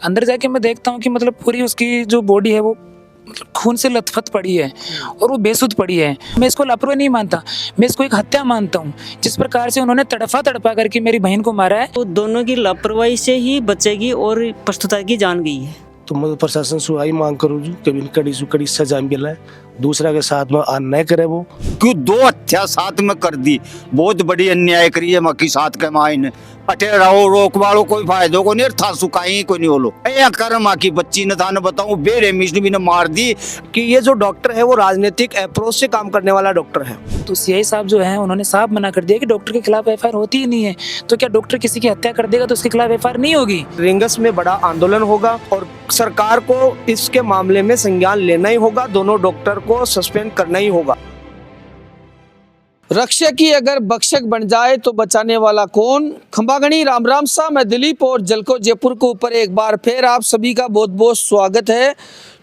अंदर जाके मैं देखता हूँ कि मतलब पूरी उसकी जो बॉडी है वो मतलब खून से लथपथ पड़ी है और वो बेसुध पड़ी है। मैं इसको लापरवाही नहीं मानता, मैं इसको एक हत्या मानता हूँ। जिस प्रकार से उन्होंने तड़पा करके मेरी बहन को मारा है, तो दोनों की लापरवाही से ही बचेगी और पशुता की जान गई है। तो मैं प्रशासन से आई मांग करूँ कि इन्हें कड़ी से कड़ी सजा मिले, दूसरा के साथ में अन्याय करे। वो क्यों 2 हत्या साथ में कर दी, बहुत बड़ी अन्याय करी है मक्की साथ के माँ ने। अटे रहो रोक वालो कोई फायदो को नहीं था, सुखाई कोई नहीं बोलो ए कर माँ की बच्ची ने था न बताऊं बेरे मिश्र भी ने मार दी। कि ये जो डॉक्टर है वो राजनीतिक अप्रोच से काम करने वाला डॉक्टर है। तो सीआई साहब जो है उन्होंने साफ मना कर दिया कि डॉक्टर के खिलाफ एफआईआर होती ही नहीं है। तो क्या डॉक्टर किसी की हत्या कर देगा तो उसके खिलाफ एफआईआर नहीं होगी? रिंगस में बड़ा आंदोलन होगा और सरकार को इसके मामले में संज्ञान लेना ही होगा, दोनों डॉक्टर को सस्पेंड करना ही होगा। रक्षक ही अगर भक्षक बन जाए तो बचाने वाला कौन। खंबागणी राम राम सा, मैं दिलीप और जलको जयपुर के ऊपर एक बार फिर आप सभी का बहुत बहुत स्वागत है।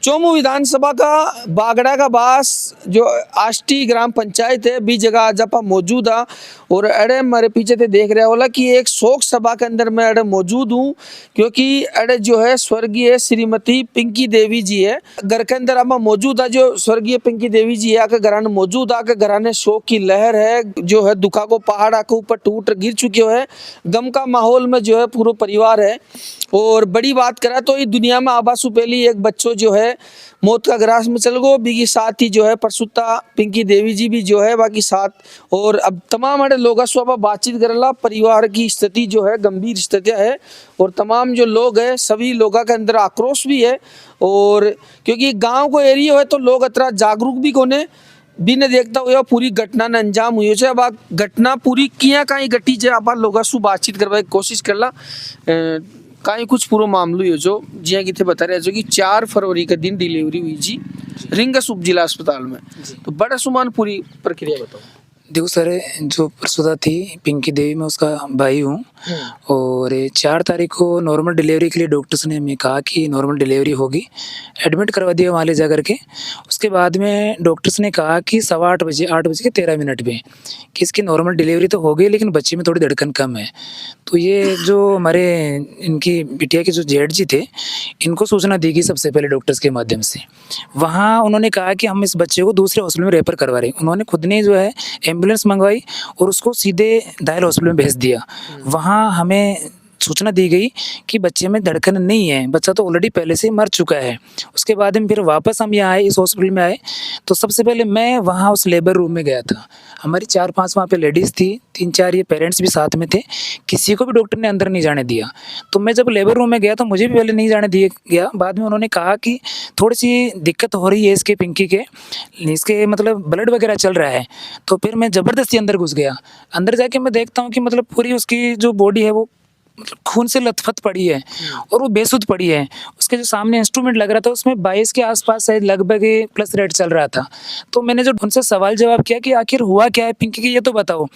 चोमू विधानसभा का बागड़ा का बास जो आष्टी ग्राम पंचायत है बी जगह आज आप मौजूद आ और अड़े मेरे पीछे ते देख रहे होला कि एक शोक सभा के अंदर मैं अड़े मौजूद हूँ, क्योंकि अड़े जो है स्वर्गीय श्रीमती पिंकी देवी जी है घर के अंदर आप मौजूद है। जो स्वर्गीय पिंकी देवी जी है आके घराने मौजूद आके घराने शोक की लहर है, जो है दुखा को पहाड़ आके ऊपर टूट गिर चुके है। गम का माहौल में जो है पूरा परिवार है और बड़ी बात करा तो ये दुनिया में आबासु पहली एक बच्चों जो है मौत का ग्रास में चल गो, बीगी साथ ही जो है परसुता पिंकी देवी जी भी जो है बाकी साथ। और अब तमाम अड़े लोग स्वभाव बातचीत करला, परिवार की स्थिति जो है गंभीर स्थिति है और तमाम जो लोग है सभी लोगों के अंदर आक्रोश भी है। और क्योंकि गांव को एरिया है तो लोग अतरा जागरूक भी कोने भी ने देखता हुआ पूरी घटना ने अंजाम हुई है। अब घटना पूरी किया कहीं घटी जे आप लोगों से बातचीत करवा की कोशिश करला कहीं कुछ पूरा मामलो हो जो जिया कि बता रहे जो कि 4 फरवरी के दिन डिलीवरी हुई जी रिंगस उप जिला अस्पताल में। तो बड़ा सुमान पूरी प्रक्रिया बताओ। देखो सर, जो प्रसूता थी पिंकी देवी, मैं उसका भाई हूँ और 4 तारीख को नॉर्मल डिलीवरी के लिए डॉक्टर्स ने हमें कहा कि नॉर्मल डिलीवरी होगी, एडमिट करवा दिया वहाँ ले जा करके। उसके बाद में डॉक्टर्स ने कहा कि 8:15 बजे 8:13 पे कि इसकी नॉर्मल डिलीवरी तो हो गई लेकिन बच्चे में थोड़ी धड़कन कम है। तो ये जो हमारे इनकी बिटिया के जो जेठ जी थे इनको सूचना दी गई सबसे पहले डॉक्टर्स के माध्यम से। वहाँ उन्होंने कहा कि हम इस बच्चे को दूसरे हॉस्पिटल में रेफर करवा रहे हैं। उन्होंने खुद ने जो है एम्बुलेंस मंगवाई और उसको सीधे दायल हॉस्पिटल में भेज दिया। वहाँ हमें सूचना दी गई कि बच्चे में धड़कन नहीं है, बच्चा तो ऑलरेडी पहले से मर चुका है। उसके बाद में फिर वापस हम यहाँ आए, इस हॉस्पिटल में आए। तो सबसे पहले मैं वहाँ उस लेबर रूम में गया था। हमारी 4-5 वहाँ पे लेडीज़ थी, 3-4 ये पेरेंट्स भी साथ में थे। किसी को भी डॉक्टर ने अंदर नहीं जाने दिया। तो मैं जब लेबर रूम में गया तो मुझे भी पहले नहीं जाने दिया गया। बाद में उन्होंने कहा कि थोड़ी सी दिक्कत हो रही है इसके पिंकी के, इसके मतलब ब्लड वगैरह चल रहा है। तो फिर मैं ज़बरदस्ती अंदर घुस गया। अंदर जाके मैं देखता हूँ कि मतलब पूरी उसकी जो बॉडी है वो मतलब खून से लथपथ पड़ी है और वो बेसुध पड़ी है। उसके जो सामने इंस्ट्रूमेंट लग रहा था उसमें 22 के आसपास शायद लगभग प्लस रेट चल रहा था। तो मैंने जो उनसे सवाल जवाब किया कि आखिर हुआ क्या है पिंकी की, ये तो बताओ।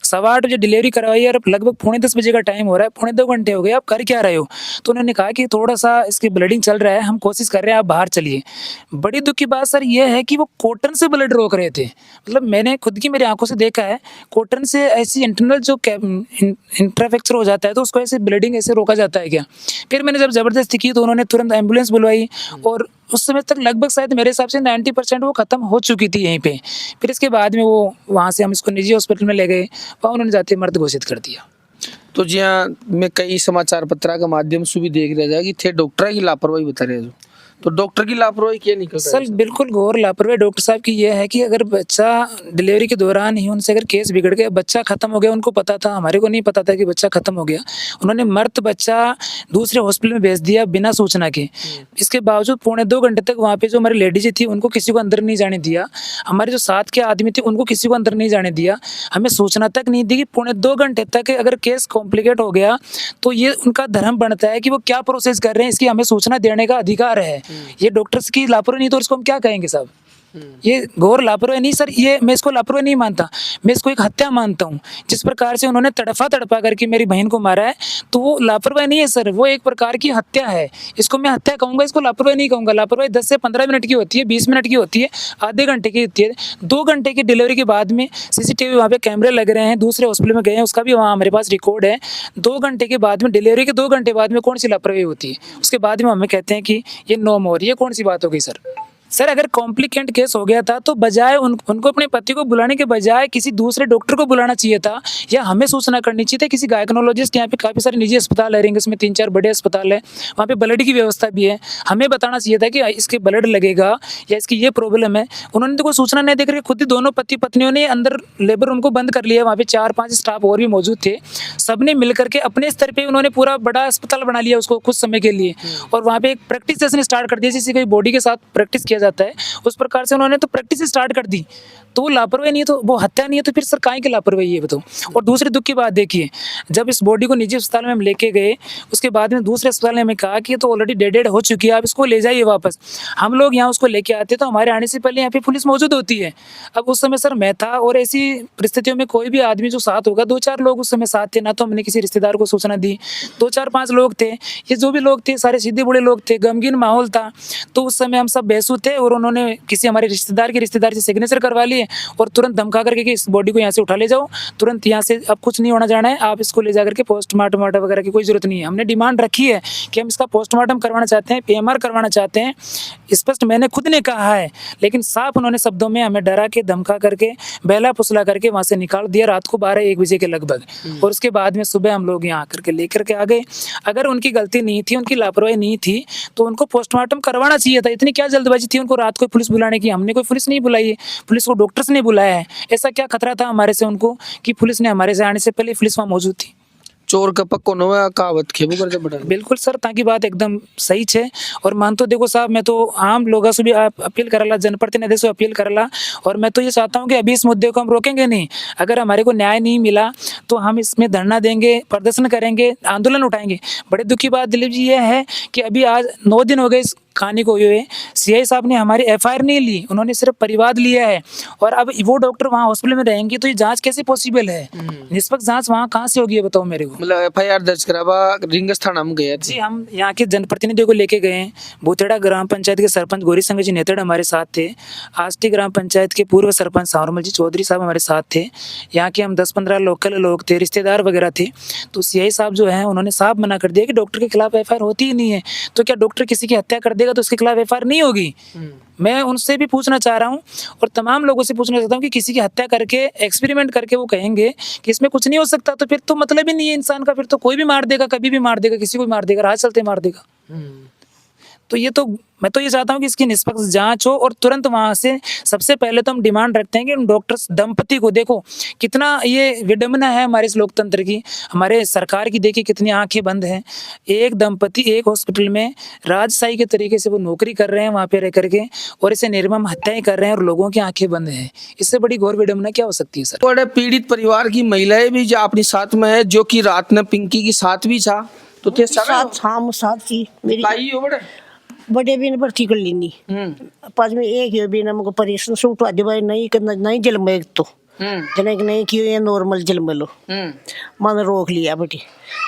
8:15 बजे डिलीवरी करवाई है और लगभग 9:45 बजे का टाइम हो रहा है, 2.25 घंटे हो गए, आप कर क्या रहे हो? तो उन्होंने कहा कि थोड़ा सा इसकी ब्लडिंग चल रहा है, हम कोशिश कर रहे हैं, आप बाहर चलिए। बड़ी दुख की बात सर ये है कि वो कॉटन से ब्लड रोक रहे थे। मतलब मैंने खुद की मेरी आंखों से देखा है, कॉटन से ऐसी इंटरनल जो इंट्राफ्रैक्चर हो जाता है तो उसको ऐसे ब्लीडिंग ऐसे रोका जाता है क्या? फिर मैंने जब ज़बरदस्ती की तो उन्होंने तुरंत एम्बुलेंस बुलवाई और उस समय तक लगभग शायद मेरे हिसाब से 90% वो ख़त्म हो चुकी थी यहीं पे। फिर इसके बाद में वो वहाँ से हम इसको निजी हॉस्पिटल में ले गए, वहाँ उन्होंने जाते मर्द घोषित कर दिया। तो जी हाँ, मैं कई समाचार पत्र के माध्यम से भी देख रहा था कि थे डॉक्टर की लापरवाही बता रहे हो। तो डॉक्टर की लापरवाही क्या निकल रहा है? सर बिल्कुल घोर लापरवाही डॉक्टर साहब की यह है कि अगर बच्चा डिलीवरी के दौरान ही उनसे अगर केस बिगड़ गया, बच्चा खत्म हो गया, उनको पता था, हमारे को नहीं पता था कि बच्चा खत्म हो गया। उन्होंने मर्द बच्चा दूसरे हॉस्पिटल में भेज दिया बिना सूचना के। इसके बावजूद 2.25 घंटे तक वहाँ पे जो हमारी लेडीज थी उनको किसी को अंदर नहीं जाने दिया। हमारे जो साथ के आदमी थे उनको किसी को अंदर नहीं जाने दिया। हमें सूचना तक नहीं दी कि 2.25 घंटे तक अगर केस कॉम्प्लिकेट हो गया तो ये उनका धर्म बनता है कि वो क्या प्रोसेस कर रहे हैं इसकी हमें सूचना देने का अधिकार है। ये डॉक्टर्स की लापरवाही नहीं तो उसको हम क्या कहेंगे साहब? ये घोर लापरवाही नहीं सर, ये मैं इसको लापरवाही नहीं मानता, मैं इसको एक हत्या मानता हूँ। जिस प्रकार से उन्होंने तड़पा करके मेरी बहन को मारा है, तो वो लापरवाही नहीं है सर, वो एक प्रकार की हत्या है। इसको मैं हत्या कहूँगा, इसको लापरवाही नहीं कहूँगा। लापरवाही 10 से 15 मिनट की होती है, 20 मिनट की होती है, आधे घंटे की होती है। 2 घंटे की डिलीवरी के बाद में CCTV वहाँ पे कैमरे लग रहे हैं, दूसरे हॉस्पिटल में गए हैं, उसका भी वहाँ हमारे पास रिकॉर्ड है। 2 घंटे के बाद में, डिलीवरी के 2 घंटे बाद में कौन सी लापरवाही होती है? उसके बाद में हमें कहते हैं कि ये नो मोर, ये कौन सी बात हो गई सर? सर अगर कॉम्प्लिकेंट केस हो गया था तो बजाय उनको अपने पति को बुलाने के बजाय किसी दूसरे डॉक्टर को बुलाना चाहिए था, या हमें सूचना करनी चाहिए थी किसी गायकोनोलॉजिस्ट। यहाँ पे काफ़ी सारे निजी अस्पताल है, इसमें 3-4 बड़े अस्पताल है, वहाँ पे ब्लड की व्यवस्था भी है। हमें बताना चाहिए था कि इसके ब्लड लगेगा या इसकी ये प्रॉब्लम है। उन्होंने तो कोई सूचना नहीं देकर खुद ही दोनों पति पत्नियों ने अंदर लेबर उनको बंद कर लिया। वहाँ पे 4-5 स्टाफ और भी मौजूद थे, सबने मिल करके अपने स्तर पे उन्होंने पूरा बड़ा अस्पताल बना लिया उसको कुछ समय के लिए, और वहाँ पे एक प्रैक्टिस सेशन स्टार्ट कर दिया, जैसे कोई बॉडी के साथ प्रैक्टिस किया जाता है उस प्रकार से उन्होंने तो प्रैक्टिस स्टार्ट कर दी। तो वो लापरवाही नहीं है, तो वो हत्या नहीं है, तो फिर सर काहे की लापरवाही है बताओ? और दूसरे दुख की बात देखिए, जब इस बॉडी को निजी अस्पताल में हम लेके गए, उसके बाद में दूसरे अस्पताल ने हमें कहा कि ये तो ऑलरेडी डेडेड हो चुकी है, आप इसको ले जाइए वापस। हम लोग यहाँ उसको लेके आते तो हमारे आने से पहले यहाँ पे पुलिस मौजूद होती है। अब उस समय सर मैं था, और ऐसी परिस्थितियों में कोई भी आदमी जो साथ होगा, 2-4 लोग उस समय साथ थे, ना तो हमने किसी रिश्तेदार को सूचना दी। 2-4-5 लोग थे, ये जो भी लोग थे सारे सीधे बड़े लोग थे, गमगीन माहौल था। तो उस समय हम सब बेसुध थे, और उन्होंने किसी हमारे रिश्तेदार से सिग्नेचर करवा लिए और तुरंत धमका करके कि इस बॉडी को यहाँ से उठा ले जाओ, तुरंत यहाँ से, अब कुछ नहीं होना जाना है, आप इसको ले जा करके पोस्टमार्टम वगैरह की कोई जरूरत नहीं है। हमने डिमांड रखी है कि हम इसका पोस्टमार्टम करवाना चाहते हैं, PMR करवाना चाहते हैं, स्पष्ट मैंने खुद ने कहा है। लेकिन साफ उन्होंने शब्दों में हमें डरा के, धमका करके, बहला फुसला करके वहाँ से निकाल दिया रात को 12-1 बजे के लगभग। और उसके बाद में सुबह हम लोग यहाँ आकर के लेकर के आ गए। अगर उनकी गलती नहीं थी, उनकी लापरवाही नहीं थी, तो उनको पोस्टमार्टम करवाना चाहिए था। इतनी क्या जल्दबाजी थी उनको रात को पुलिस बुलाने की? हमने कोई पुलिस नहीं बुलाई है, पुलिस को डॉक्टर्स ने बुलाया है। ऐसा क्या खतरा था हमारे से उनको कि पुलिस ने हमारे से आने से पहले पुलिस वहाँ मौजूद थी? चोर का पक्को नवा कहावत खेबू करते बड़ा। बिल्कुल सर, ताकि बात एकदम सही है। और मान तो देखो साहब, मैं तो आम लोगों से भी अपील करला, जनप्रतिनिधि से अपील करला, और मैं तो ये चाहता हूँ कि अभी इस मुद्दे को हम रोकेंगे नहीं। अगर हमारे को न्याय नहीं मिला तो हम इसमें धरना देंगे, प्रदर्शन करेंगे, आंदोलन उठाएंगे। बड़े दुख की बात दिलीप जी ये है कि अभी आज 9 दिन हो गए इस कहानी को हुए, CI साहब ने हमारी FIR नहीं ली, उन्होंने सिर्फ परिवाद लिया है। और अब वो डॉक्टर वहाँ हॉस्पिटल में रहेंगे तो ये जांच कैसे पॉसिबल है? निष्पक्ष जांच वहाँ कहाँ से होगी, बताओ मेरे को? मतलब FIR दर्ज करावा रिंगस थाना में गए जी, हम यहाँ के जनप्रतिनिधियों को लेके गए हैं। भूतेड़ा ग्राम पंचायत के सरपंच गौरी संघ जी नेतड़ हमारे साथ थे। आष्टी ग्राम पंचायत के पूर्व सरपंच सावरमल जी चौधरी साहब हमारे साथ थे। यहाँ के हम 10-15 लोकल लोग थे, रिश्तेदार वगैरह थे। तो CI साहब जो है उन्होंने साफ मना कर दिया कि डॉक्टर के खिलाफ FIR होती ही नहीं है। तो क्या डॉक्टर किसी की हत्या कर देगा तो उसके खिलाफ FIR नहीं होगी? मैं उनसे भी पूछना चाह रहा हूँ और तमाम लोगों से पूछना चाहता हूँ कि किसी की हत्या करके, एक्सपेरिमेंट करके वो कहेंगे कि इसमें कुछ नहीं हो सकता, तो फिर तो मतलब ही नहीं है इंसान का। फिर तो कोई भी मार देगा, कभी भी मार देगा, किसी को भी मार देगा, राह चलते मार देगा। तो ये तो मैं तो ये चाहता हूँ कि इसकी निष्पक्ष जांच हो, और तुरंत वहाँ से सबसे पहले तो हम डिमांड रखते हैं कि उन डॉक्टर्स दंपति को, देखो कितना ये विडंबना है हमारे इस लोकतंत्र की, हमारे सरकार की, देखिए कितनी आंखें बंद हैं। एक दंपति एक हॉस्पिटल में राजशाही के तरीके से वो नौकरी कर रहे हैं वहाँ पे रह करके, और इसे निर्मम हत्याएं कर रहे हैं, और लोगों की आंखें बंद हैं। इससे बड़ी घोर विडंबना क्या हो सकती है सर? बड़े पीड़ित परिवार की महिलाएं भी जो अपनी साथ में है, जो कि रात में पिंकी की साथ भी था, तो ते साथ हाँ साथ थी मेरी ताई हो बड़े बड़े भी ने भर्ती कर लेनी। पास में एक ही भी ना मुझको परेशान सूट आ जाए, नहीं करना नहीं जन्म एक तो जने नहीं क्यों ये नॉर्मल जन्म लो मां ने रोक लिया बेटी,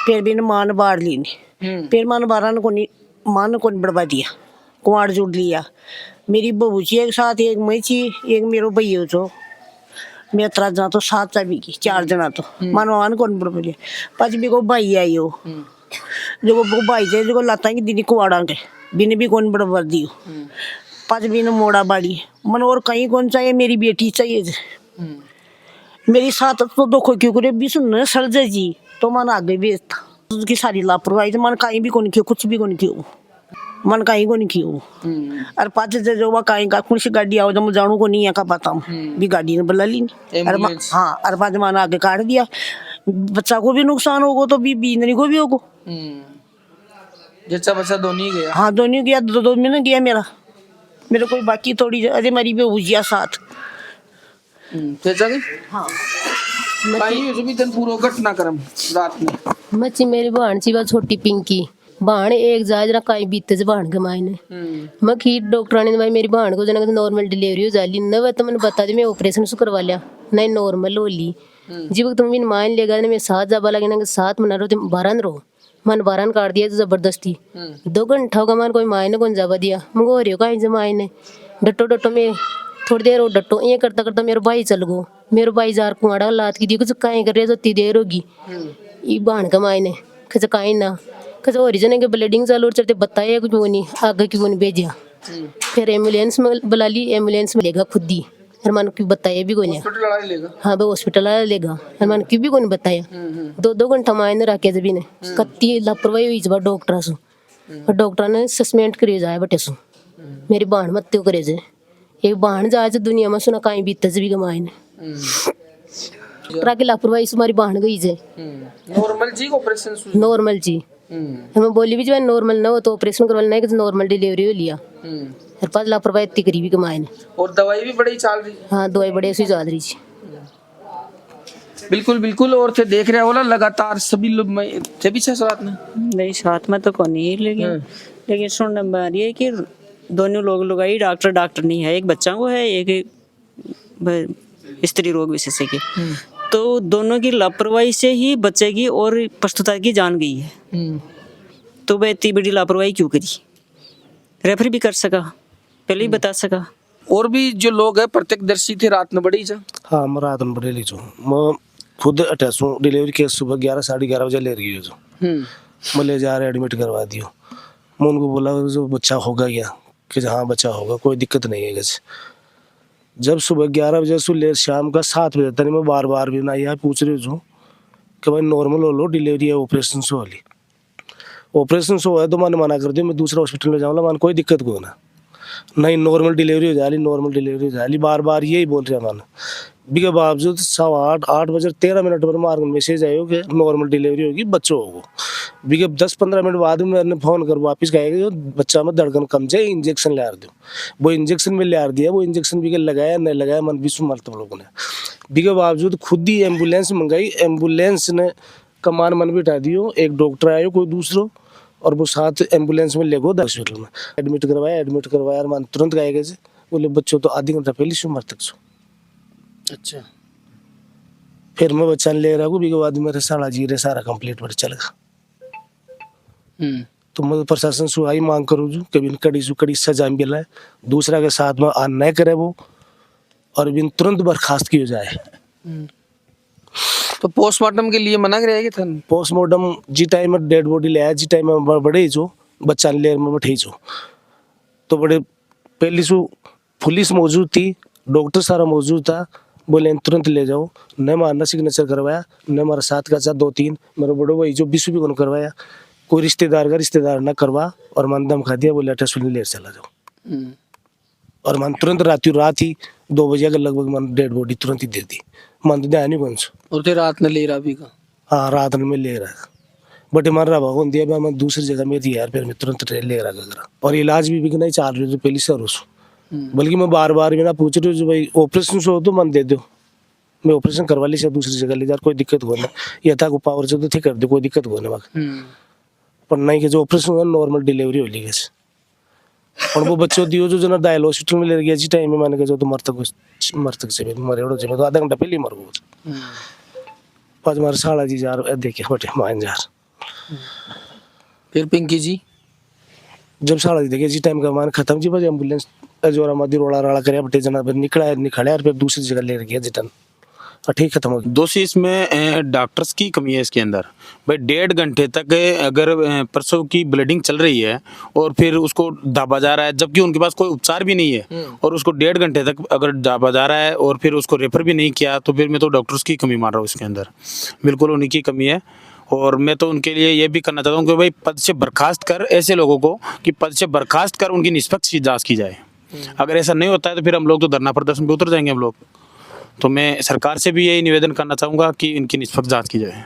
फिर भी मां ने बाढ़ ली नहीं, फिर मां ने बारह ने कोनी मां ने कोनी बढ़वा दिया, कुआड़ जुड़ लिया। मेरी बहू जी एक साथ, एक मैं थी, एक मेरो भैया तो मैं 3 जना तो 7 भी की 4 जना तो मानवान कौन बढ़वा लिया। पाँच भी को भाई आई हो जो वो भाई थे जो लाता की दीदी कुआड़ा के बिने भी कौन बढ़वा दियो, पाँच भी ने मोड़ा बाड़ी मन, और कहीं कौन चाहिए, मेरी बेटी चाहिए मेरी साथ तो दुख क्यों करे भी सुन सर जी, तो मन आगे बेचता उसकी सारी लापरवाही, तो मन कहीं भी कौन क्यों, कुछ भी कौन क्यों, मन कहीं को नहीं क्यों। और पाँच जो वह कहीं का कौन सी गाड़ी आओ, जब मैं जानू को नहीं है का पता भी गाड़ी ने बुला ली। हाँ, और पाँच मन आगे काट दिया, बच्चा को भी नुकसान होगा तो भी बीनरी को भी होगा। जच्चा बच्चा दोनों गया। हाँ दोनों गया, 2 महीने गया मेरा कोई बाकी थोड़ी अजय मरी भी भुजिया साथ। हाँ भी तन पूरा घटना करम रात में मच्छी मेरी बहन सी छोटी पिंकी भाण एक जाज ना काई बीते से भाण के मायने मैं की डॉक्टर ने भाई मेरी भाण को जना नॉर्मल डिलीवरी हो जाली न वे तो मैंने बता दी मैं ऑपरेशन से करवा लिया नहीं नॉर्मल होली जब तुम इन मान लेगा ने मैं 7 जाबा लगे ना 7 मना रो तुम 12 रो मन 12 काट दिया तो जबरदस्ती 2 घंटा का मान कोई मायने कौन जाबा दिया मुझे हो रही हो कहीं से मायने डटो डटो में थोड़ी देर हो डटो ये करता करता मेरा भाई चल गो मेरे भाई जार कुआड़ा लात की दी कुछ कहीं कर रहे तो देर होगी ये बाण का मायने कुछ कहीं ना कुछ और जने के ब्लीडिंग चालू चलते बताया कुछ वो नहीं आगे क्यों नहीं भेजा फिर एम्बुलेंस में बुला ली एम्बुलेंस में लेगा खुद ही हरमान क्यों बताया भी कोई नहीं हाँ भाई हॉस्पिटल आ लेगा हरमान क्यों भी कोई नहीं बताया 2 घंटा मायने रखे जब ने कत्ती लापरवाही हुई जब डॉक्टर सु डॉक्टर ने सस्पेंड करी जाए बटे सु मेरी बाण मत तो करे जे एक बाण जाए दुनिया में सुना कहीं बीते से भी कमाए ने करा के लापरवाही से हमारी बाण गई जे नॉर्मल जी ऑपरेशन नॉर्मल जी मैं बोली भी जो नॉर्मल ना हो तो ऑपरेशन करवा नहीं कि नॉर्मल डिलीवरी हो लिया हर पास लापरवाही इतनी करी भी कमाए ने और दवाई भी बड़ी चल रही हाँ दवाई बड़े से चल रही जी बिल्कुल बिल्कुल और थे देख रहे हो ना लगातार सभी लोग थे भी 6-7 में नहीं साथ में तो कौन नहीं लेकिन सुनने में आ रही है कि दोनों लोग लगाई डॉक्टर नहीं है एक बच्चा को है एक स्त्री रोग विशेषज्ञ तो दोनों की लापरवाही से ही बच्चे की और पशुता की जान गई है तो वह इतनी बड़ी लापरवाही क्यों करी रेफर भी कर सका पहले ही बता सका और भी जो लोग है प्रत्यक्षदर्शी थे रात में बड़ी जा हाँ मैं रात में बड़े ली जो मैं खुद अटैच हूँ डिलीवरी केस सुबह 11-11:30 बजे ले रही है जो मैं ले जा रहे एडमिट करवा दियो मैं उनको बोला जो बच्चा होगा क्या कि हाँ बच्चा होगा कोई दिक्कत नहीं है गज जब सुबह 11 बजे से ले शाम का 7 बजे तक मैं बार भी ना यहाँ पूछ रही हूँ कि भाई नॉर्मल हो लो डिलीवरी है ऑपरेशन से वाली ऑपरेशन से है तो मैंने मना कर दिया मैं दूसरा हॉस्पिटल में जाऊँगा मैंने कोई दिक्कत को ना नहीं नॉर्मल डिलीवरी हो जाली बार यही बोल रहे हैं मैंने बिके बावजूद 8:15 बजे 13 मिनट पर मार मैसेज आयो कि नॉर्मल डिलीवरी होगी बच्चों होगा बिके 10-15 मिनट बाद में मैंने फोन कर वापस कहेगा बच्चा में धड़कन कम जाए इंजेक्शन ले दो वो इंजेक्शन में ले दिया वो इंजेक्शन बिके लगाया नहीं लगाया मन विश्व मरतब लोगों ने बिके बावजूद खुद ही एम्बुलेंस मंगाई एम्बुलेंस ने कमान मन बिठा दियो एक डॉक्टर आयो कोई दूसरो और वो साथ एम्बुलेंस में ले गो हॉस्पिटल में एडमिट करवाया मन तुरंत गए बोले बच्चों तो आधी घंटा पहले से मर तक सो अच्छा फिर मैं बच्चा ले रहा हूँ बिके बाद मेरे सारा जीरे सारा कंप्लीट पर चलेगा तो मैं प्रशासन से आई मांग करूँ कि बिन कड़ी सजा मिला है दूसरा के साथ में आन न करे वो और बिन तुरंत बर्खास्त किया जाए तो पोस्टमार्टम के लिए मना करेगा था पोस्टमार्टम जी टाइम में डेड बॉडी ले आया जी टाइम में बड़े जो बच्चा ले में बैठे जो तो बड़े पहली सु पुलिस मौजूद थी डॉक्टर सारा मौजूद था बोले तुरंत ले जाओ न मारना सिग्नेचर करवाया न हमारा साथ का 2-3 मेरे बड़ो भाई जो 20 भी करवाया कोई रिश्तेदार ना करवा और मन दम खा दिया बोले हॉस्पिटल ले चला जाओ और मन तुरंत रात ही 2 बजे के लगभग मन डेड बॉडी तुरंत ही दे दी मन तो ध्यान ही कौन और फिर रात में ले रहा भी का हाँ रात में ले रहा बट मर रहा भगवान दिया मैं दूसरी जगह में थी यार फिर मैं तुरंत ले रहा और इलाज भी नहीं चाल रही जो पहली सर उस बल्कि मैं बार भी ना पूछ रही हूँ भाई ऑपरेशन से हो तो मन दे दो मैं ऑपरेशन करवा ली दूसरी जगह ले जा कोई दिक्कत हो ना या था को पावर से तो ठीक कर दो कोई दिक्कत हो ना पर नहीं कि जो ऑपरेशन हुआ नॉर्मल डिलीवरी हो ली गई और वो बच्चों दियो जो ना डायल हॉस्पिटल में ले गया जी टाइम में मैंने कहा जो तो मरतक से मरे तो आधा घंटा पहले ही मर गो पाँच मार 6:30 देखे बटे मान जार फिर पिंकी जी जब 6:30 देखे जी टाइम का मान खत्म जी बजे एम्बुलेंस जोरा मदी रोड़ा राड़ा करे बटे जना निकला और फिर दूसरी जगह ले गया जिटन ठीक खत्म हो गया दोषी इसमें डॉक्टर्स की कमी है इसके अंदर भाई 1.5 घंटे तक अगर प्रसव की ब्लीडिंग चल रही है और फिर उसको दाबा जा रहा है जबकि उनके पास कोई उपचार भी नहीं है और उसको 1.5 घंटे तक अगर दाबा जा रहा है और फिर उसको रेफर भी नहीं किया तो फिर मैं तो डॉक्टर्स की कमी मान रहा हूँ इसके अंदर बिल्कुल उन्हीं की कमी है और मैं तो उनके लिए ये भी करना चाहता हूँ कि भाई पद से बर्खास्त कर ऐसे लोगों को कि पद से बर्खास्त कर उनकी निष्पक्ष जाँच की जाए अगर ऐसा नहीं होता है तो फिर हम लोग तो धरना प्रदर्शन पे उतर जाएंगे हम लोग तो मैं सरकार से भी यही निवेदन करना चाहूँगा कि इनकी निष्पक्ष जांच की जाए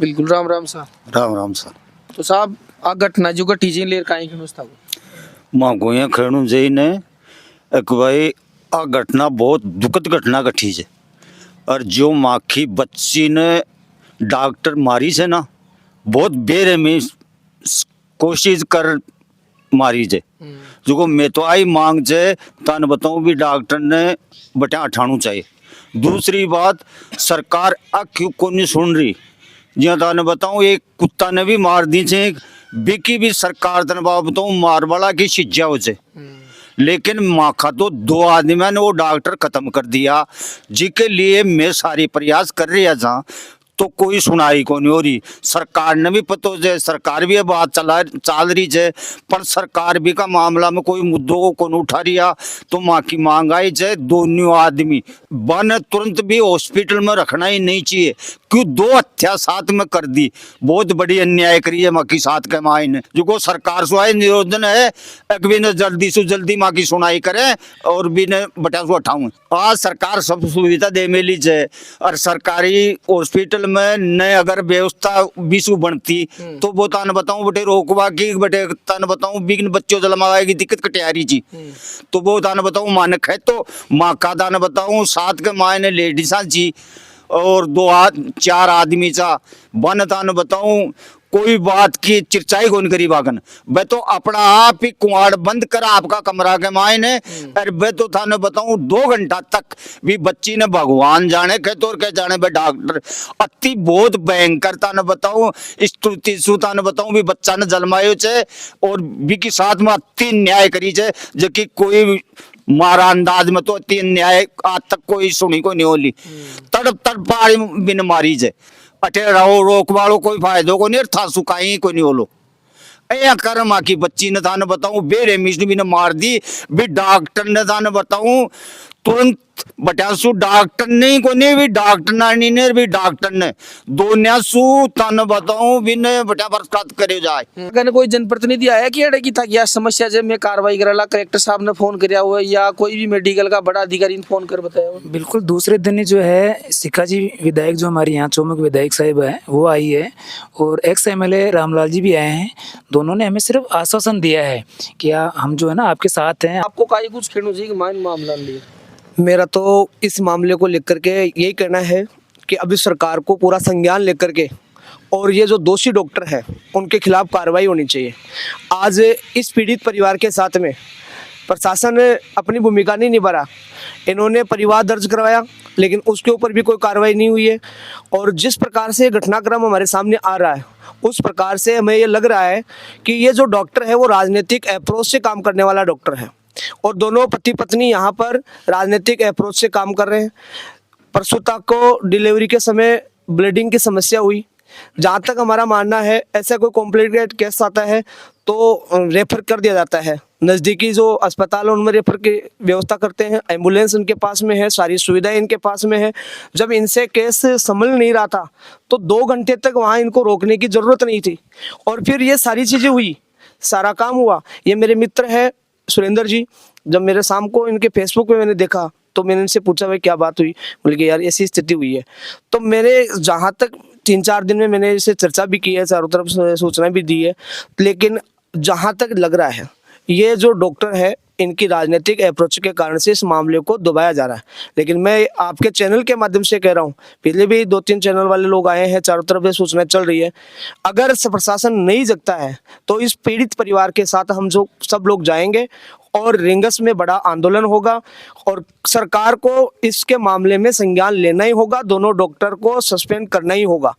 बिल्कुल राम साहब राम साहब तो साहब आ घटना जो घटी जी लेर काई खनुस था मां गोया खणु जई ने एक भाई आ घटना बहुत दुखद घटना घटी है और जो माँ की बच्ची ने डॉक्टर मारी से ना बहुत बेरहमी कोशिश कर मारी जे जो मैं तो आई मांग जे तन बताऊं भी डॉक्टर ने बटा उठाणु चाहिए। दूसरी बात, सरकार क्यों को नहीं सुन रही। जिया तन बताऊं एक कुत्ता ने भी मार दी छे, बिकी भी सरकार तन बताऊं मार वाला की शिक्षा हो छे, लेकिन माखा तो 2 आदमी ने वो डॉक्टर खत्म कर दिया जिसके लिए मैं सारी प्रयास कर रही है जहाँ, तो कोई सुनाई को नहीं हो रही। सरकार ने भी पता है, सरकार भी ये बात चाल रही है, पर सरकार भी का मामला में कोई मुद्दों को नहीं उठा रिया। तो माँ की मांग आई है दोनों आदमी बन तुरंत भी हॉस्पिटल में रखना ही नहीं चाहिए, क्यों 2 हत्या साथ में कर दी, बहुत बड़ी अन्याय करी है माँ की साथ के माँ ने। जो को सरकार से निवेदन है एक भी ने जल्दी से जल्दी माँ की सुनाई करे और भी ने बटा से उठाऊं। आज सरकार सब सुविधा दे मिली है, और सरकारी हॉस्पिटल में न अगर व्यवस्था विशु बनती तो वो तान बताऊं बटे रोकवा की बटे तान बताऊं बिगन बच्चों जलमाएगी दिक्कत कटियारी जी, तो वो तान बताऊं मानक है। तो माँ का तान बताऊं साथ के माँ ने लेडीसा जी और 4 आदमी चा बन तान बताऊं कोई बात की चिरचाई कौन करी बागन। मैं तो अपना आप ही कुआड़ बंद कर आपका कमरा के मायने, और मैं तो थाने बताऊं 2 घंटा तक भी बच्ची ने भगवान जाने के तौर के जाने बे डॉक्टर अति बहुत भयंकर ताने बताऊं स्तुति सुता ने बताऊं भी बच्चा ने जन्मायो छे और भी के साथ में अति न्याय करी छे, जो कि कोई मारा अंदाज में तो अति न्याय आज तक कोई सुनी को नहीं होली। तड़प पारी बिन मारी छे, अटे रहो रोक वालो कोई फायदो को नहीं, था सुकाई को नहीं होलो। ऐ कर माँ की बच्ची ने थाने बताऊं बेरे मिश्र भी ने मार दी, भी डॉक्टर ने थाने बताऊं तुरंत बटासु डॉक्टर नहीं को नहीं भी डॉक्टर नानी ने भी डॉक्टर ने दोनों सु थाने बताऊं भी ने बटा बर्खास्त करे जाए। अगर कोई जनप्रतिनिधि आया कि अड़े की था क्या समस्या जब मैं कार्रवाई करेला, कलेक्टर साहब ने फोन कराया हुआ या कोई भी मेडिकल का बड़ा अधिकारी ने फोन कर बताया हुआ? बिल्कुल दूसरे दिन ही जो है सिक्का जी विधायक जो हमारे यहाँ चौमुख विधायक साहिब है वो आई है, और एक्स MLA रामलाल जी भी आए हैं। दोनों ने हमें सिर्फ आश्वासन दिया है कि हम जो है ना आपके साथ हैं। आपको काई कुछ खेलना चाहिए कि मान मामला लिए? मेरा तो इस मामले को लेकर के यही कहना है कि अभी सरकार को पूरा संज्ञान लेकर के और ये जो दोषी डॉक्टर है उनके खिलाफ कार्रवाई होनी चाहिए। आज इस पीड़ित परिवार के साथ में प्रशासन अपनी भूमिका नहीं निभा रहा। इन्होंने परिवार दर्ज करवाया लेकिन उसके ऊपर भी कोई कार्रवाई नहीं हुई है, और जिस प्रकार से घटनाक्रम हमारे सामने आ रहा है उस प्रकार से हमें ये लग रहा है कि ये जो डॉक्टर है वो राजनीतिक अप्रोच से काम करने वाला डॉक्टर है, और दोनों पति पत्नी यहाँ पर राजनीतिक अप्रोच से काम कर रहे हैं। प्रसूता को डिलीवरी के समय ब्लीडिंग की समस्या हुई, जहाँ तक हमारा मानना है ऐसा कोई कॉम्प्लिकेटेड केस आता है तो रेफर कर दिया जाता है, नज़दीकी जो अस्पताल है उनमें रेफर की व्यवस्था करते हैं, एम्बुलेंस इनके पास में है, सारी सुविधाएं इनके पास में है। जब इनसे केस संभल नहीं रहा था तो 2 घंटे तक वहाँ इनको रोकने की ज़रूरत नहीं थी, और फिर ये सारी चीज़ें हुई, सारा काम हुआ। ये मेरे मित्र है सुरेंद्र जी, जब मेरे शाम को इनके फेसबुक पे मैंने देखा तो मैंने इनसे पूछा भाई क्या बात हुई, बोले कि यार ऐसी स्थिति हुई है। तो मेरे जहाँ तक 3-4 दिन में मैंने इसे चर्चा भी की है, चारों तरफ सूचना भी दी है, लेकिन जहाँ तक लग रहा है ये जो डॉक्टर है इनकी राजनीतिक अप्रोच के कारण से इस मामले को दबाया जा रहा है। लेकिन मैं आपके चैनल के माध्यम से कह रहा हूँ, पहले भी 2-3 चैनल वाले लोग आए हैं, चारों तरफ से सूचना चल रही है, अगर प्रशासन नहीं जगता है तो इस पीड़ित परिवार के साथ हम जो सब लोग जाएंगे और रिंगस में बड़ा आंदोलन होगा, और सरकार को इसके मामले में संज्ञान लेना ही होगा, दोनों डॉक्टर को सस्पेंड करना ही होगा।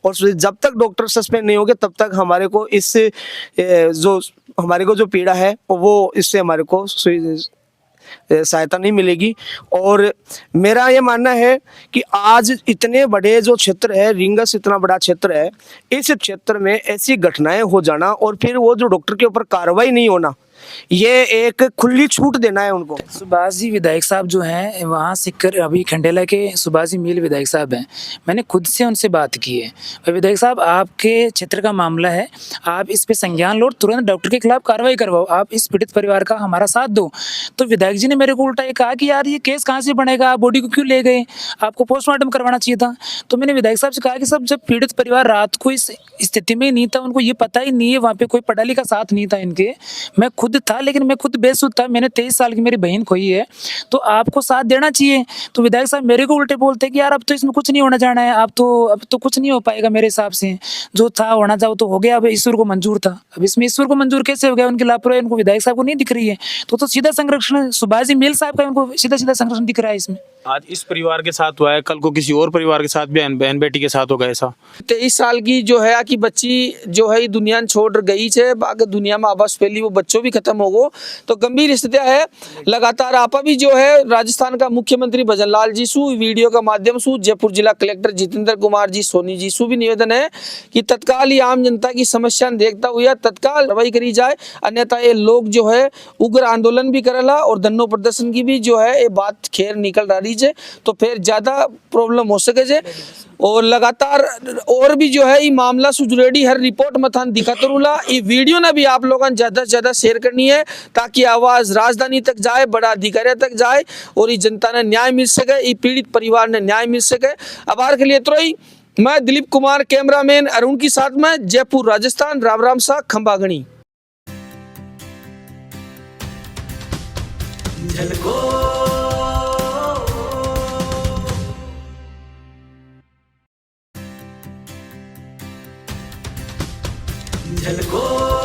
और जब तक डॉक्टर सस्पेंड नहीं होंगे तब तक हमारे को इस जो पीड़ा है वो इससे हमारे को सहायता नहीं मिलेगी। और मेरा ये मानना है कि आज इतने बड़े जो क्षेत्र है, रिंगस इतना बड़ा क्षेत्र है, इस क्षेत्र में ऐसी घटनाएं हो जाना और फिर वो जो डॉक्टर के ऊपर कार्रवाई नहीं होना, ये एक खुली छूट देना है उनको। सुभाष जी विधायक साहब जो हैं वहाँ सिक्कर अभी खंडेला के सुभाष जी मील विधायक साहब हैं, मैंने खुद से उनसे बात की है। और विधायक साहब आपके क्षेत्र का मामला है, आप इस पे संज्ञान लो, तुरंत डॉक्टर के खिलाफ कार्रवाई करवाओ, आप इस पीड़ित परिवार का हमारा साथ दो। तो विधायक जी ने मेरे को उल्टा ये कहा कि यार ये केस कहाँ से बनेगा, आप बॉडी को क्यों ले गए, आपको पोस्टमार्टम करवाना चाहिए था। तो मैंने विधायक साहब से कहा कि सब जब पीड़ित परिवार रात को इस स्थिति में नहीं था, उनको ये पता ही नहीं है, वहाँ पे कोई पढ़ा लिखा साथ नहीं था इनके, मैं खुद खुद था, लेकिन मैं खुद बेसुध था। मैंने 23 साल की मेरी बहन खोई है, तो आपको साथ देना चाहिए। तो विधायक साहब मेरे को उल्टे बोलते हैं कि यार अब तो इसमें कुछ नहीं होना जाना है, अब तो कुछ नहीं हो पाएगा मेरे हिसाब से, जो था होना चाहो तो हो गया, अब ईश्वर को मंजूर था। अब इसमें ईश्वर को मंजूर कैसे हो गया? उनकी लापरवाही उनको विधायक साहब को नहीं दिख रही है, तो सीधा संरक्षण सुभाष जी मिल साहब का उनको सीधा संरक्षण दिख रहा है इसमें। आज इस परिवार के साथ हुआ है, कल को किसी और परिवार के साथ भी बहन बेटी के साथ होगा ऐसा। 23 साल की जो है कि बच्ची जो है दुनिया छोड़ गई है, बाकी दुनिया में आवास फैली, वो बच्चों भी खत्म हो गो, तो गंभीर स्थितियां है। लगातार आपा भी जो है राजस्थान का मुख्यमंत्री भजन लाल जी सु वीडियो का माध्यम से जयपुर जिला कलेक्टर जितेंद्र कुमार जी सोनी जी सु भी निवेदन है कि तत्काल ही आम जनता की समस्या देखता हुआ तत्काल कार्रवाई करी जाए, अन्यथा ये लोग जो है उग्र आंदोलन भी करेला और धरना प्रदर्शन की भी जो है ये बात खेर निकल रही है, तो फिर ज्यादा प्रॉब्लम हो सके जे। और लगातार और भी जो है ये मामला सुजरेडी हर रिपोर्ट मथान दिखाते रूला। ये वीडियो ना भी आप लोगों ने ज्यादा से ज्यादा शेयर करनी है, ताकि आवाज राजधानी तक जाए, बड़ा अधिकारियों तक जाए और ये जनता ने न्याय मिल सके, ये पीड़ित परिवार ने न्याय मिल सके। आभार के लिए इतना ही। मैं दिलीप कुमार, कैमरामैन अरुण के साथ में, जयपुर राजस्थान। राम राम सा खंबागणी। झलको